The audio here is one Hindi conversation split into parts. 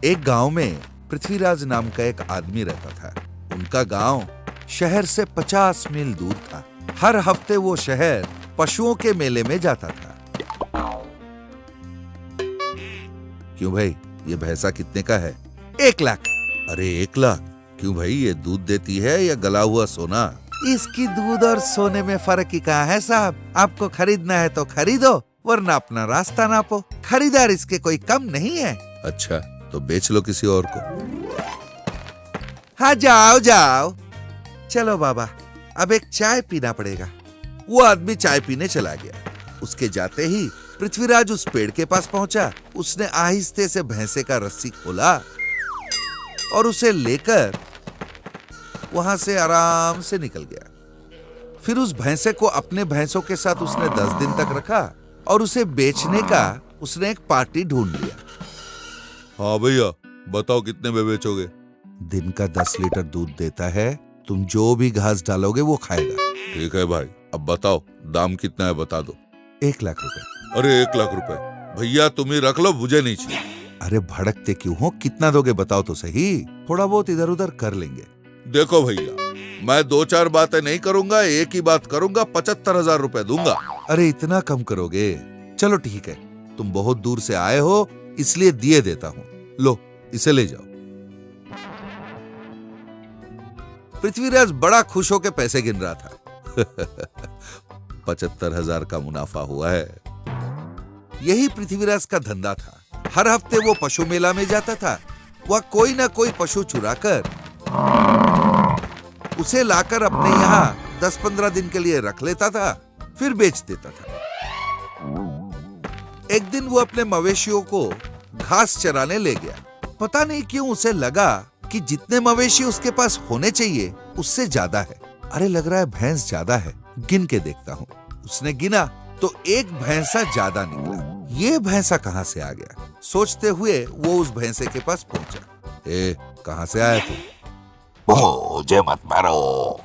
एक गांव में पृथ्वीराज नाम का एक आदमी रहता था। उनका गांव शहर से 50 मील दूर था। हर हफ्ते वो शहर पशुओं के मेले में जाता था। क्यों भाई, ये भैंसा कितने का है? 1 लाख। अरे 1 लाख? क्यों भाई, ये दूध देती है या गला हुआ सोना? इसकी दूध और सोने में फर्क ही कहाँ है साहब। आपको खरीदना है तो खरीदो, वरना अपना रास्ता नापो। खरीदार इसके कोई कम नहीं है। अच्छा, तो बेच लो किसी और को। हाँ, जाओ जाओ। चलो बाबा, अब एक चाय पीना पड़ेगा। वो आदमी चाय पीने चला गया। उसके जाते ही पृथ्वीराज उस पेड़ के पास पहुंचा। उसने आहिस्ते से भैंसे का रस्सी खोला और उसे लेकर वहां से आराम से निकल गया। फिर उस भैंसे को अपने भैंसों के साथ उसने 10 दिन तक रखा और उसे बेचने का उसने एक पार्टी ढूंढ लिया। हाँ भैया, बताओ कितने में बेचोगे? दिन का 10 लीटर दूध देता है, तुम जो भी घास डालोगे वो खाएगा। ठीक है भाई, अब बताओ दाम कितना है, बता दो। 1 लाख रुपए। अरे 1 लाख रुपए भैया, तुम ही रख लो, मुझे नहीं चाहिए। अरे भड़कते क्यों हो, कितना दोगे बताओ तो सही। थोड़ा बहुत इधर उधर कर लेंगे। देखो भैया, मैं 2-4 बातें नहीं करूंगा, एक ही बात करूंगा। 75,000 रुपए दूंगा। अरे इतना कम करोगे? चलो ठीक है, तुम बहुत दूर से आए हो इसलिए दिए देता हूँ। लो, इसे ले जाओ। पृथ्वीराज बड़ा खुश होकर पैसे गिन रहा था। 75,000 का मुनाफा हुआ है। यही पृथ्वीराज का धंधा था। हर हफ्ते वो पशु मेला में जाता था। वह कोई ना कोई पशु चुराकर उसे लाकर अपने यहाँ 10-15 दिन के लिए रख लेता था, फिर बेच देता था। एक दिन वो अपने मवेशियों को घास चराने ले गया। पता नहीं क्यों उसे लगा कि जितने मवेशी उसके पास होने चाहिए उससे ज्यादा है। अरे लग रहा है भैंस ज्यादा है, गिन के देखता हूँ। उसने गिना तो एक भैंसा ज्यादा निकला। ये भैंसा कहाँ से आ गया? सोचते हुए वो उस भैंसे के पास पहुंचा। ए, कहाँ से आया तू? मुझे मत मारो,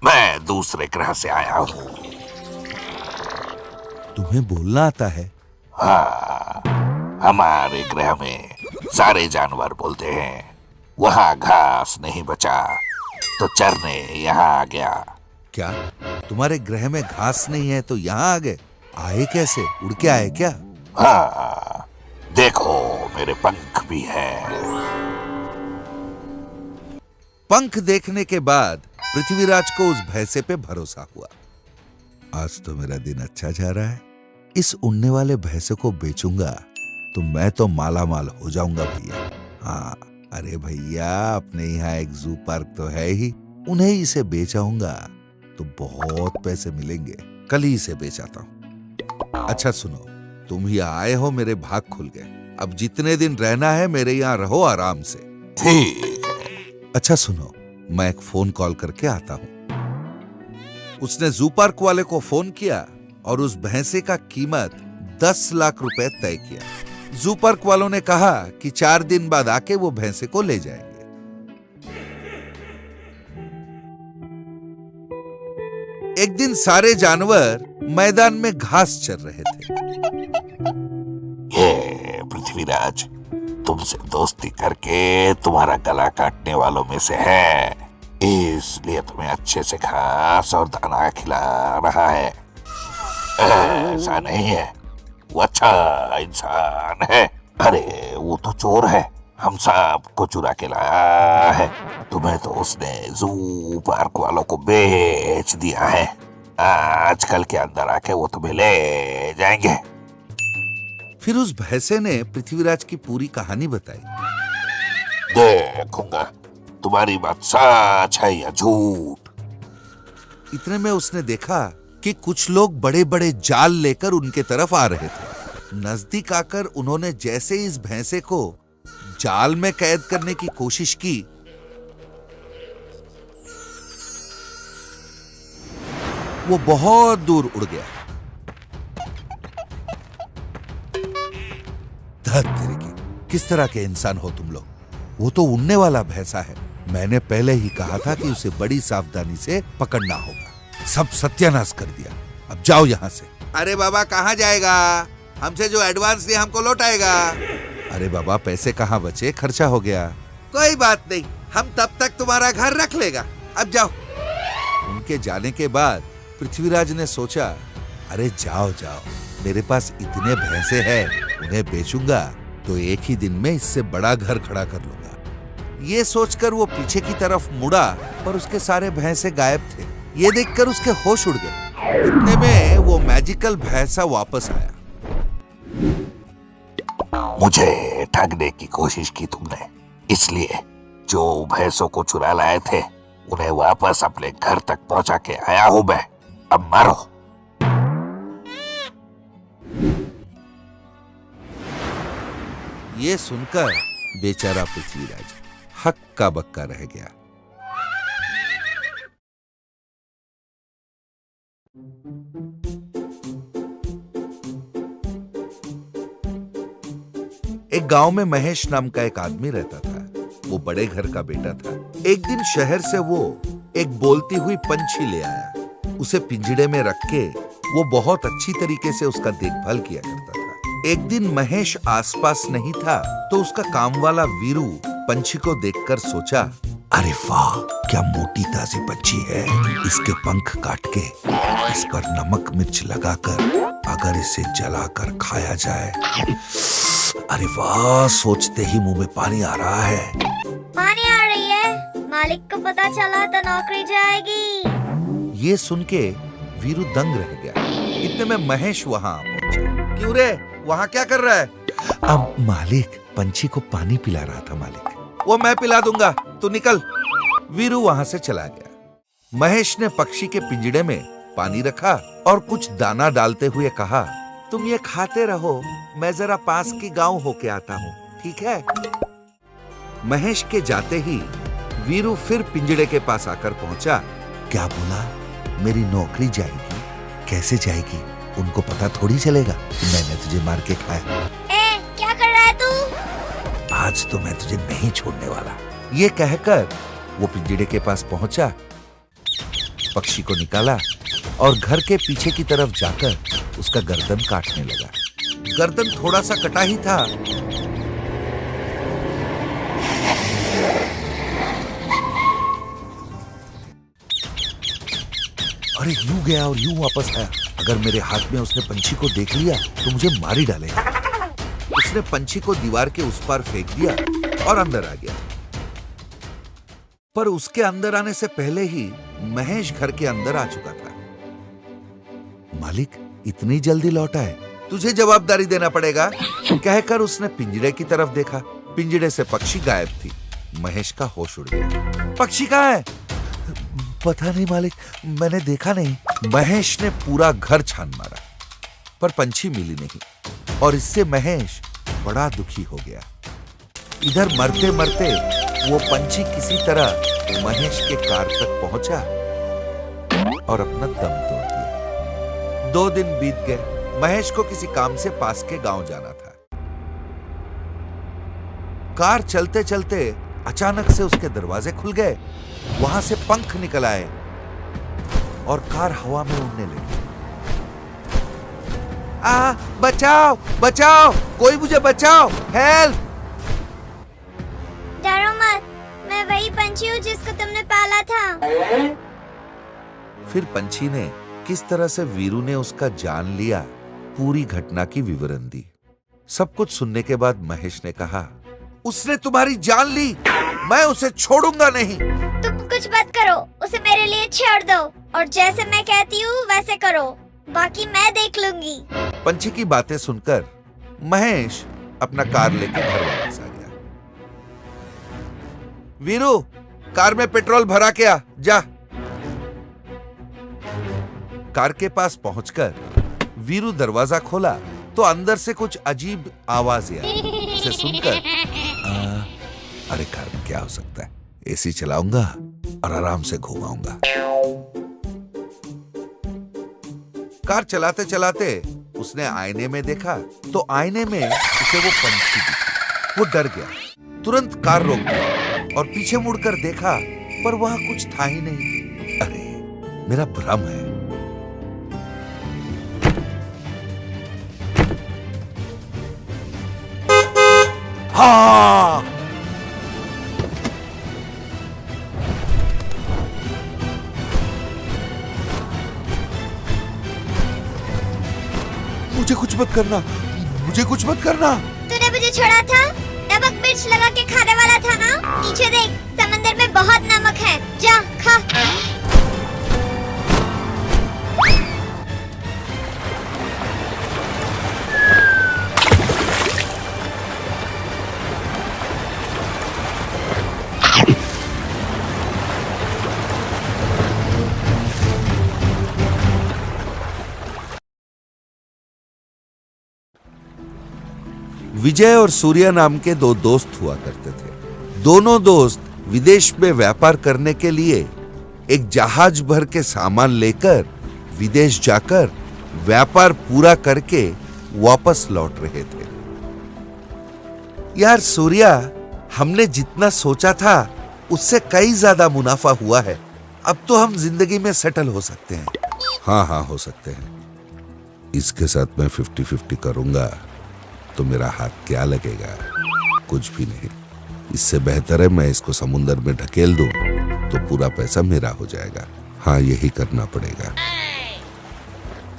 मैं दूसरे ग्रह से आया हूँ। तुम्हें बोलना आता है? हाँ, हमारे ग्रह में सारे जानवर बोलते हैं। वहाँ घास नहीं बचा तो चरने यहाँ आ गया। क्या तुम्हारे ग्रह में घास नहीं है तो यहाँ आ गए? आए कैसे? उड़ के आए क्या? हाँ, देखो मेरे पंख भी हैं। पंख देखने के बाद पृथ्वीराज को उस भैंसे पे भरोसा हुआ। आज तो मेरा दिन अच्छा जा रहा है। इस उड़ने वाले भैंसे को बेचूंगा तो मैं तो माला माल हो जाऊंगा भैया। हाँ, अरे भैया, अपने यहाँ एक जू पार्क तो है ही, उन्हें इसे बेच आऊंगा तो बहुत पैसे मिलेंगे। कल ही इसे बेच आता हूँ। अच्छा सुनो, तुम ही आए हो, मेरे भाग खुल गए। अब जितने दिन रहना है मेरे यहाँ रहो आराम से। ठीक। अच्छा सुनो, मैं एक फोन कॉल करके आता हूँ। उसने जू पार्क वाले को फोन किया और उस भैंसे का कीमत 10 लाख रुपए तय किया। जू पार्क वालों ने कहा कि 4 दिन बाद आके वो भैंसे को ले जाएंगे। एक दिन सारे जानवर मैदान में घास चर रहे थे। ये पृथ्वीराज तुमसे दोस्ती करके तुम्हारा गला काटने वालों में से है, इसलिए तुम्हें अच्छे से घास और दाना खिला रहा है। ऐसा नहीं है, वो अच्छा इंसान है। अरे वो तो चोर है, हम सबको चुरा के लाया है। तुम्हें तो उसने जू पार्क वालों को बेच दिया है। आजकल के अंदर आके वो तुम्हें ले जाएंगे। फिर उस भैंसे ने पृथ्वीराज की पूरी कहानी बताई। देखूंगा तुम्हारी बात सच है या झूठ। इतने में उसने देखा कि कुछ लोग बड़े बड़े जाल लेकर उनके तरफ आ रहे थे। नजदीक आकर उन्होंने जैसे इस भैंसे को जाल में कैद करने की कोशिश की, वो बहुत दूर उड़ गया। धत तेरे की, किस तरह के इंसान हो तुम लोग? वो तो उड़ने वाला भैंसा है। मैंने पहले ही कहा था कि उसे बड़ी सावधानी से पकड़ना होगा। सब सत्यानाश कर दिया। अब जाओ यहां से। अरे बाबा, कहां जाएगा? हमसे जो एडवांस दिया हमको लौटाएगा। अरे अरे बाबा, पैसे कहाँ बचे, खर्चा हो गया। कोई बात नहीं, हम तब तक तुम्हारा घर रख लेगा, अब जाओ। उनके जाने के बाद पृथ्वीराज ने सोचा, अरे जाओ जाओ, मेरे पास इतने भैंसे हैं, उन्हें बेचूंगा तो एक ही दिन में इससे बड़ा घर खड़ा कर लूंगा। ये सोचकर वो पीछे की तरफ मुड़ा, पर उसके सारे भैंसे गायब थे। ये देखकर उसके होश उड़ गए। इतने में वो मैजिकल भैंसा वापस आया। मुझे ठगने की कोशिश की तुमने, इसलिए जो भैंसों को चुरा लाए थे उन्हें वापस अपने घर तक पहुंचा के आया हूं मैं। अब मारो। ये सुनकर बेचारा पृथ्वीराज हक्का बक्का रह गया। एक गांव में महेश नाम का एक आदमी रहता था। वो बड़े घर का बेटा था। एक दिन शहर से वो एक बोलती हुई पंछी ले आया। उसे पिंजड़े में रख के वो बहुत अच्छी तरीके से उसका देखभाल किया करता था। एक दिन महेश आसपास नहीं था तो उसका काम वाला वीरू पंछी को देखकर सोचा, अरे वाह, क्या मोटी ताजी पंछी है। इसके पंख काट के इस पर नमक मिर्च लगाकर अगर इसे जलाकर खाया जाए, अरे वाह, सोचते ही मुंह में पानी आ रहा है। पानी आ रही है? मालिक को पता चला तो नौकरी जाएगी। ये सुन के वीरू दंग रह गया। इतने में महेश वहाँ पहुंचा। क्यों रे, वहाँ क्या कर रहा है? अब मालिक, पंछी को पानी पिला रहा था मालिक। वो मैं पिला दूंगा, तू निकल। वीरू वहाँ से चला गया। महेश ने पक्षी के पिंजड़े में पानी रखा और कुछ दाना डालते हुए कहा, तुम ये खाते रहो, मैं जरा पास की गांव होके आता हूँ, ठीक है? महेश के जाते ही वीरू फिर पिंजड़े के पास आकर पहुंचा। क्या बोला? मेरी नौकरी जाएगी? कैसे जाएगी? उनको पता थोड़ी चलेगा कि मैंने तुझे मार के खाया। क्या कर रहा है तू? आज तो मैं तुझे नहीं छोड़ने वाला। ये कहकर वो पिंजड़े के पास पहुंचा, पक्षी को निकाला और घर के पीछे की तरफ जाकर उसका गर्दन काटने लगा। गर्दन थोड़ा सा कटा ही था, अरे यूं गया और यूं वापस आया। अगर मेरे हाथ में उसने पंछी को देख लिया तो मुझे मार ही डालेगा। उसने पंछी को दीवार के उस पार फेंक दिया और अंदर आ गया। पर उसके अंदर आने से पहले ही महेश घर के अंदर आ चुका था। मालिक, इतनी जल्दी लौटा है? तुझे जवाबदारी देना पड़ेगा, कहकर उसने पिंजड़े की तरफ देखा। पिंजड़े से पक्षी गायब थी। महेश का होश उड़ गया। पक्षी कहाँ है? पता नहीं मालिक, मैंने देखा नहीं। महेश ने पूरा घर छान मारा पर पंछी मिली नहीं और इससे महेश बड़ा दुखी हो गया। इधर मरते मरते वो पंछी किसी तरह महेश के कार तक पहुंचा और अपना दम तोड़ दिया। 2 दिन बीत गए। महेश को किसी काम से पास के गांव जाना था। कार चलते चलते अचानक से उसके दरवाजे खुल गए। वहां से पंख निकल आए और कार हवा में उड़ने लगी। बचाओ बचाओ, कोई मुझे बचाओ, हेल्प! डरो मत, मैं वही पंछी हूँ जिसको तुमने पाला था। फिर पंछी ने किस तरह से वीरू ने उसका जान लिया, पूरी घटना की विवरण दी। सब कुछ सुनने के बाद महेश ने कहा, उसने तुम्हारी जान ली, मैं उसे छोड़ूंगा नहीं। तुम कुछ मत करो, उसे मेरे लिए छोड़ दो और जैसे मैं कहती हूँ वैसे करो, बाकी मैं देख लूंगी। पंछी की बातें सुनकर महेश अपना कार लेकर घर वापस आ गया। वीरू, कार में पेट्रोल भरा के आ, जा। कार के पास पहुंचकर वीरू दरवाजा खोला तो अंदर से कुछ अजीब आवाजें आई। उसे सुनकर अरे कार में क्या हो सकता है, एसी चलाऊंगा और आराम से घुमाऊंगा। कार चलाते चलाते उसने आईने में देखा तो आईने में उसे वो पंछी दिखी। वो डर गया, तुरंत कार रोक दी और पीछे मुड़कर देखा पर वहां कुछ था ही नहीं। अरे मेरा भ्रम है। मुझे कुछ मत करना, मुझे कुछ मत करना। तूने मुझे छोड़ा था, नमक मिर्च लगा के खाने वाला था ना। नीचे देख, समंदर में बहुत नमक है, जा खा। विजय और सूर्या नाम के दो दोस्त हुआ करते थे। दोनों दोस्त विदेश में व्यापार करने के लिए एक जहाज भर के सामान लेकर विदेश जाकर व्यापार पूरा करके वापस लौट रहे थे। यार सूर्या, हमने जितना सोचा था उससे कई ज्यादा मुनाफा हुआ है। अब तो हम जिंदगी में सेटल हो सकते हैं। हाँ, हो सकते हैं। इसके साथ मैं 50-50 करूंगा तो मेरा हाथ क्या लगेगा? कुछ भी नहीं। इससे बेहतर है मैं इसको समुद्र में ढकेल दूं तो पूरा पैसा मेरा हो जाएगा। हाँ, यही करना पड़ेगा।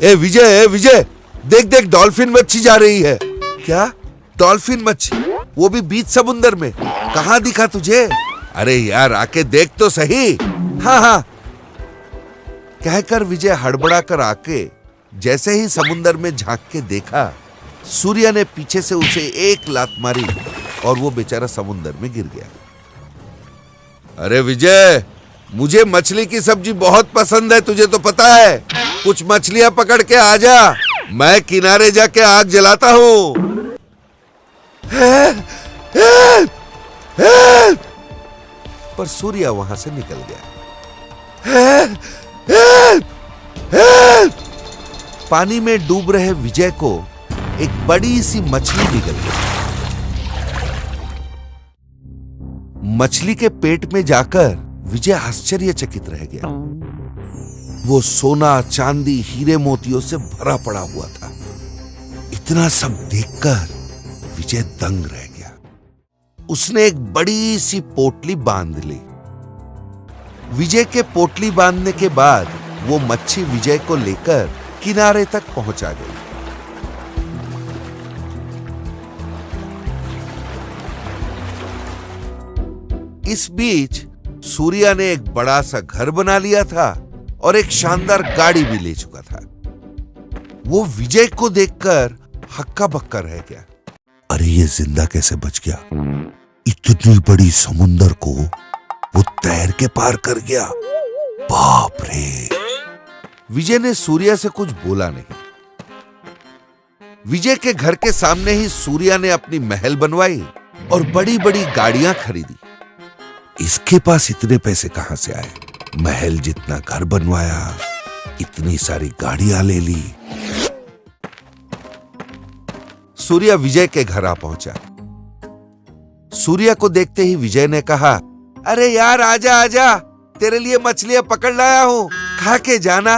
ए विजय, देख डॉल्फिन मच्छी जा रही है। क्या? डॉल्फिन मच्छी? वो भी बीच समुद्र में? कहाँ दिखा तुझे? अरे यार, आके देख तो सही। हाँ, कहकर विजय हड़बड़ा कर आके जैसे ही समुद्र में झांक के देखा, सूर्या ने पीछे से उसे एक लात मारी और वो बेचारा समुद्र में गिर गया। अरे विजय, मुझे मछली की सब्जी बहुत पसंद है, तुझे तो पता है। कुछ मछलियां पकड़ के आ जा, मैं किनारे जाके आग जलाता हूं। पर सूर्या वहां से निकल गया। पानी में डूब रहे विजय को एक बड़ी सी मछली निकल गई। मछली के पेट में जाकर विजय आश्चर्यचकित रह गया। वो सोना, चांदी, हीरे मोतियों से भरा पड़ा हुआ था। इतना सब देखकर विजय दंग रह गया। उसने एक बड़ी सी पोटली बांध ली। विजय के पोटली बांधने के बाद वो मच्छी विजय को लेकर किनारे तक पहुंचा गई। इस बीच सूर्या ने एक बड़ा सा घर बना लिया था और एक शानदार गाड़ी भी ले चुका था। वो विजय को देखकर हक्का बक्का रह गया। अरे ये जिंदा कैसे बच गया? इतनी बड़ी समुंदर को वो तैर के पार कर गया। बाप रे! विजय ने सूर्या से कुछ बोला नहीं। विजय के घर के सामने ही सूर्या ने अपनी महल बनवाई और बड़ी बड़ी गाड़ियां खरीदी। इसके पास इतने पैसे कहां से आए? महल जितना घर बनवाया, इतनी सारी गाड़ियां ले ली। सूर्या विजय के घर आ पहुंचा। सूर्या को देखते ही विजय ने कहा, अरे यार आजा, तेरे लिए मछलियां पकड़ लाया हूं, खा के जाना।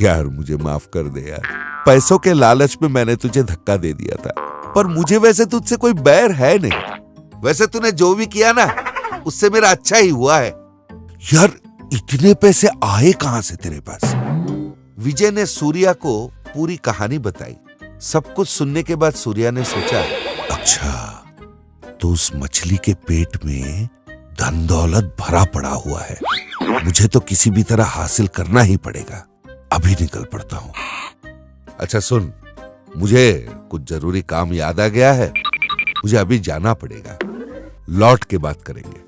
यार मुझे माफ कर दे यार, पैसों के लालच में मैंने तुझे धक्का दे दिया था, पर मुझे वैसे तुझसे कोई बैर है नहीं। वैसे तूने जो भी किया ना, उससे मेरा अच्छा ही हुआ है। यार इतने पैसे आए कहां से तेरे पास? विजय ने सूर्या को पूरी कहानी बताई। सब कुछ सुनने के बाद सूर्या ने सोचा, अच्छा तो उस मछली के पेट में धन दौलत भरा पड़ा हुआ है। मुझे तो किसी भी तरह हासिल करना ही पड़ेगा। अभी निकल पड़ता हूं। अच्छा सुन, मुझे कुछ जरूरी काम याद आ गया है, मुझे अभी जाना पड़ेगा। लौट के बात करेंगे।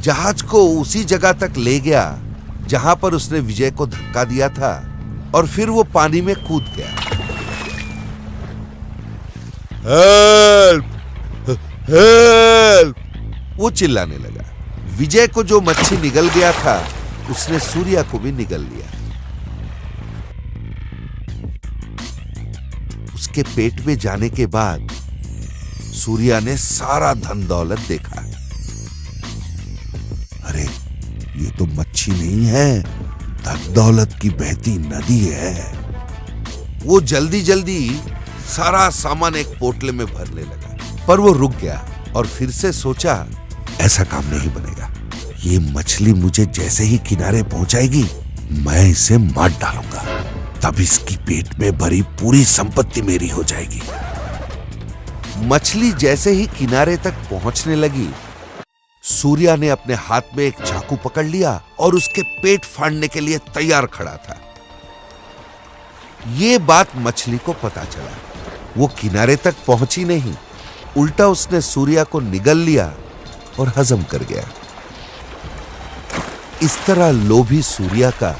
जहाज को उसी जगह तक ले गया जहां पर उसने विजय को धक्का दिया था और फिर वो पानी में कूद गया। हेल्प! हेल्प! वो चिल्लाने लगा। विजय को जो मच्छी निगल गया था उसने सूर्या को भी निगल लिया। उसके पेट में जाने के बाद सूर्या ने सारा धन दौलत देखा। अरे ये तो मच्छी नहीं है, धन दौलत की बहती नदी है। वो जल्दी जल्दी सारा सामान एक पोटले में भरने लगा, पर वो रुक गया और फिर से सोचा, ऐसा काम नहीं बनेगा। ये मछली मुझे जैसे ही किनारे पहुंचाएगी मैं इसे मार डालूंगा, तब इसकी पेट में भरी पूरी संपत्ति मेरी हो जाएगी। मछली जैसे ही किनारे तक पहुंचने लगी, सूर्या ने अपने हाथ में एक चाकू पकड़ लिया और उसके पेट फाड़ने के लिए तैयार खड़ा था। ये बात मछली को पता चला। वो किनारे तक पहुंची नहीं, उल्टा उसने सूर्या को निगल लिया और हजम कर गया। इस तरह लोभी सूर्या का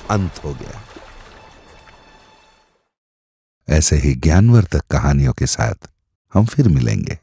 अंत हो गया। ऐसे ही ज्ञानवर्धक कहानियों के साथ हम फिर मिलेंगे।